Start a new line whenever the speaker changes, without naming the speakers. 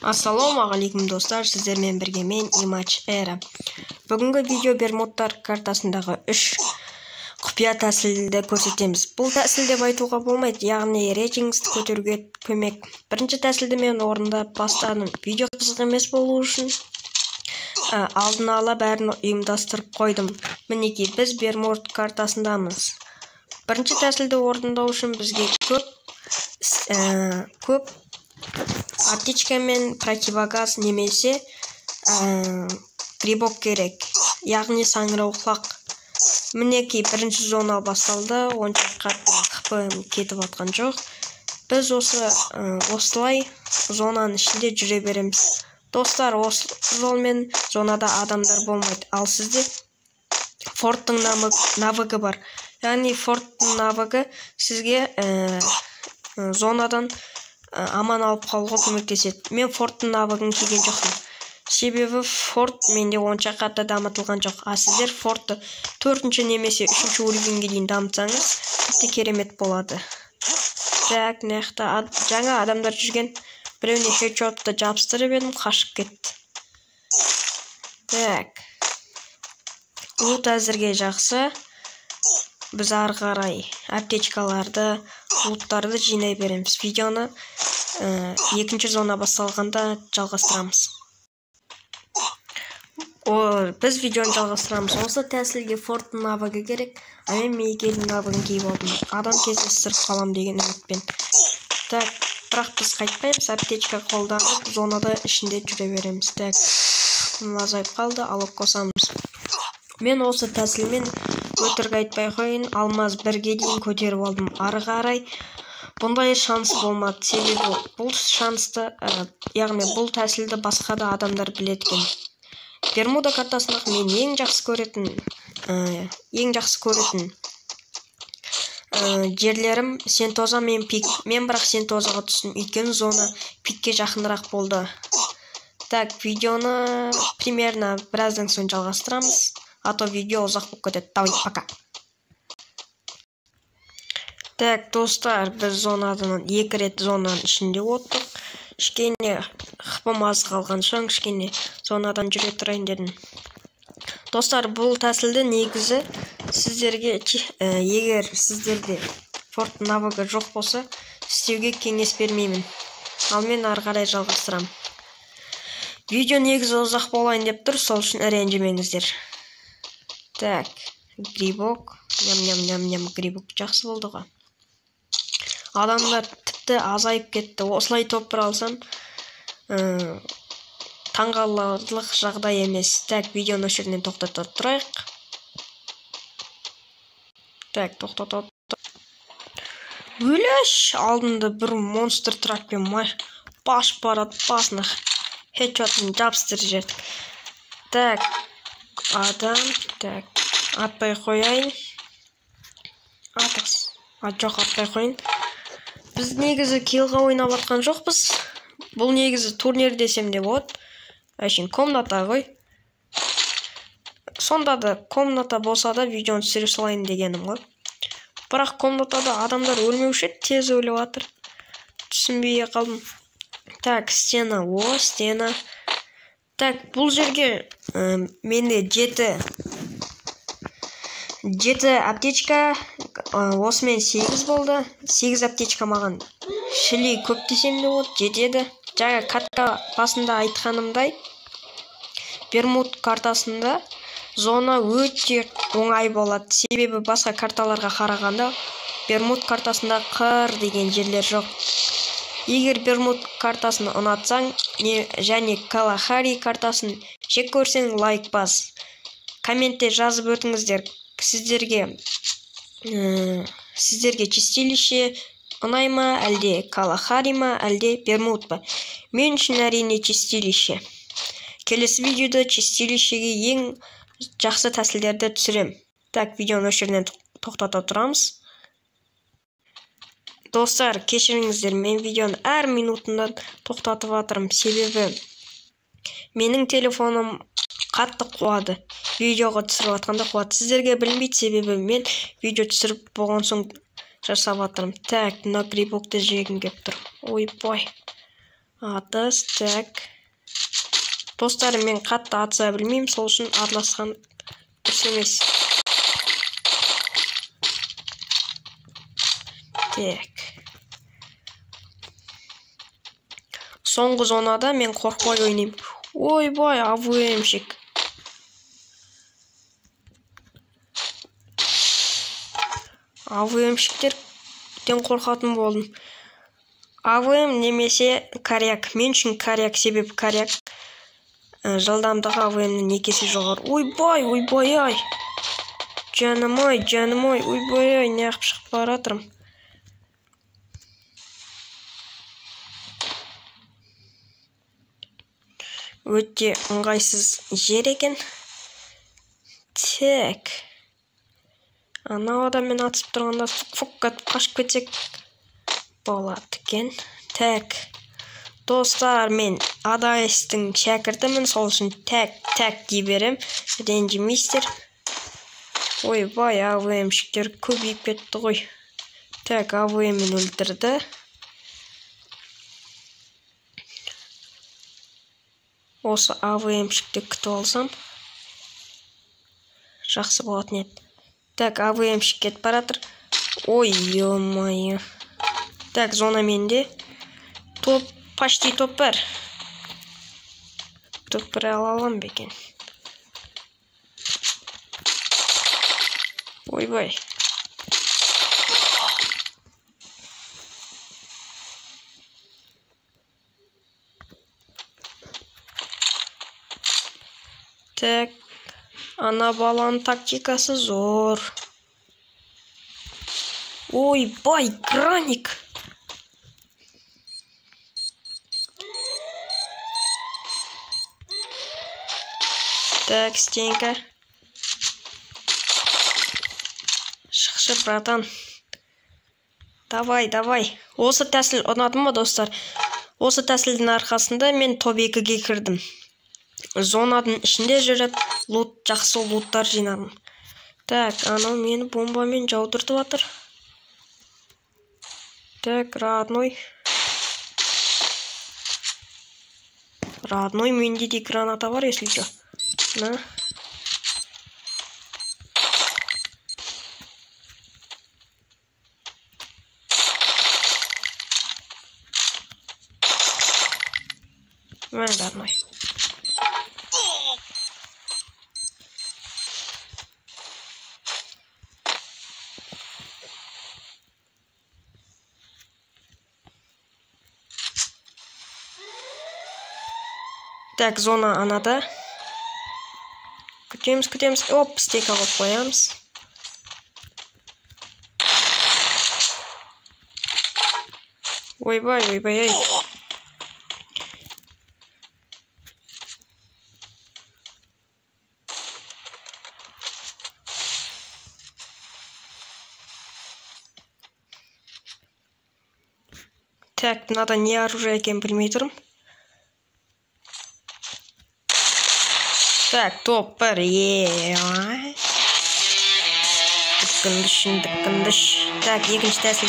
Ассалаумағалейкум достар, сіздермен бірге мен Имач Эра. Бүгінгі видео бермодтар картасындағы 3 құпия тәсілді көрсетеміз. Бұл тәсіл деп айтуға болмайды, яғни рейтингісті көтеруге көмек. Бірінші тәсілді мен орындап бастадым. Видео қызық емес болу үшін алдын ала бәрін ұйымдастырып қойдым. Мінекей, біз бермод картасындамыз. Бірінші тәсілді орындау үшін бізге көп аптечка мен противогаз немесе грибок керек, яғни саңырауқұлақ. Мінекей, бірінші зона басталды, онша қатты кетіп атқан жоқ. Біз осылай зонаның ішінде жүре береміз. Достар, осы жолмен зонада адамдар болмайды. Ал сізде форттың навыгы бар. Яғни форттың навыгы сізге зонадан аман алып қалуға көмектеседі. Мен форттың навыгын киген жоқпын. Себебі форт менде онша қатты дамытылған жоқ. А сіздер фортты 4-ші немесе 3-ші уровеньге дейін дамытсаңыз, тіпті керемет болады. Так, мынақты жаңа адамдар жүрген. Біреуіне хедшотты жабыстырып едім, қашып кетті. Так. Лут әзірге жақсы. Біз ары қарай аптечкаларды, луттарды жинай береміз. Видеоны 2-ші зона басталғанда жалғастырамыз. Біз видеоны жалғастырамыз. Осы тәсілге форттың навыгы керек, а мен Мейгелдің навыгын киіп алдым. Адам кездестіріп қалам деген үмітпен. Так, бірақ біз қайтпаймыз, аптечка қолданып, зонада ішінде жүре береміз. Так, азайып қалды, алып қосамыз. Мен осы тәсілмен өтірік айтпай қойын, алмаз 1-ге дейін көтеріп алдым. Ары қарай бұндай шанс болмады. Себебі бұл шансты, яғни бұл тәсілді басқа да адамдар білеткен. Бермуда картасындағы мен ең жақсы көретін жерлерім Сентоза мен пик. Мен бірақ Сентозаға түстім, өйткені зона пикке жақынырақ болды. Так, видеоны примерно біраздан соң жалғастырамыз. А то видео ұзақ болып кетеді. Давай, пока. Так, достар, біз зонадан 2 рет зонаның ішінде оттық. Кішкене қыпым аз қалған соң, кішкене зонадан жүре тұрайын дедім. Достар, бұл тәсілді негізі сіздерге, егер сіздерде форт навыгы жоқ болса, істеуге кеңес бермеймін. Ал мен ары қарай жалғастырам. Видео негізі ұзақ болайын деп тұр, сол үшін ренжімеңіздер. Так, грибок. Ням-ням-ням-ням, грибок жақсы болды ғой. Адамдар тіпті азайып кетті. Осылай топыр алсам, таңғаларлық жағдай емес. Так, видеоны осы жерден тоқтата тұрайық. Так, тоқтата. Өлеш, алдында бір монстр тракпен баш барады, басына хедшотын жабыстырып жібердік. Так, адам, так, атпай қояйын. Жоқ, атпай қойын. Біз негізі килға ойнап атқан жоқпыз. Бұл негізі турнир десем де болады. Әшін комната ғой. Сонда да комната болса да видеоны түсіре салайын дегенім ғой. Бірақ комнатада адамдар өлмеуші, тез өліп атыр. Түсінбей қалдым. Так, стена, стена. Так, бұл жерге менде 7 аптечка, осымен 8 болды. 8 аптечка маған шілей көп десем де болды, жетеді. Жаңа картта басында айтқанымдай, бермуд картасында зона өте оңай болады. Себебі басқа карталарға қарағанда бермуд картасында қыр деген жерлер жоқ. Егер бермуд картасын ұнатсаң, және Калахари картасын жек көрсең, лайк бас. Комментте жазып өтіңіздер. Сіздерге чистилище ұнай ма, әлде Калахари ма, әлде бермуд па? Мен үшін әрине чистилище. Келесі видеода чистилищеге ең жақсы тәсілдерді түсірем. Так, видеоны осы жерден тоқтата тұрамыз. Достар, кешіріңіздер, мен видеоны әр минутында тоқтатып атырым. Себебі менің телефоным қатты қуады. Видеоға түсіріп атқанда қуады. Сіздерге білінбейді, себебі мен видео түсіріп болған соң жасап атырым. Так, мына грибокты жегім кеп тұр. Ой, бой. Атыс, так. Достарым, мен қатты атыса білмеймін, сол үшін араласқан дұрыс емес. Так. Соңғы зонада мен қорқпай ойнаймын. Ойбай, АВМшік. АВМшіктерден қорқатын болдым. АВМ немесе коряк. Мен үшін коряк, себебі коряк жылдамдығы АВМнен 2 есе жоғары. Ойбай, ай. Жаным ай, ойбай, неғып шығып бара жатырмын. Өте ыңғайсыз жер екен. Так. Анау адаммен атысып тұрғанда фук қашып кетсек болады екен. Так. Достар, мен ADS-тің шәкіртімін, сол үшін так дей берем. Ренжімейсіздер. Ойбай, АВМшіктер көбейіп кетті ғой. Так, АВМін өлтірді. Осы АВМшікті күтіп алсам жақсы болатын еді. Так, АВМшік кетіп баратыр. Ой, ё-майы. Так, зона менде. Почти топ бар. Топ бір ала алам бекен. Ойбай. Так, ана баланың тактикасы зор. Ойбай, граник. Так, Стенька. Шықшы, братан. Давай. Осы тәсіл ұнады ма, достар? Осы тәсілдің арқасында мен топ 2-ге кірдім. Зонаның ішінде жүріп, жақсы луттар жинадым. Так, анау мені бомбамен жаудыртып жатыр. Так, родной. Менде де граната бар, если что. На. Мен родной. Так, зона анада. Күтеміз. Оп, стек алып қоямыз. Ойбай, ай. Так, надо не оружие екенін білмей тұрмын. Так, топ бір, Діккіндіш. Так, екінші тәсіл.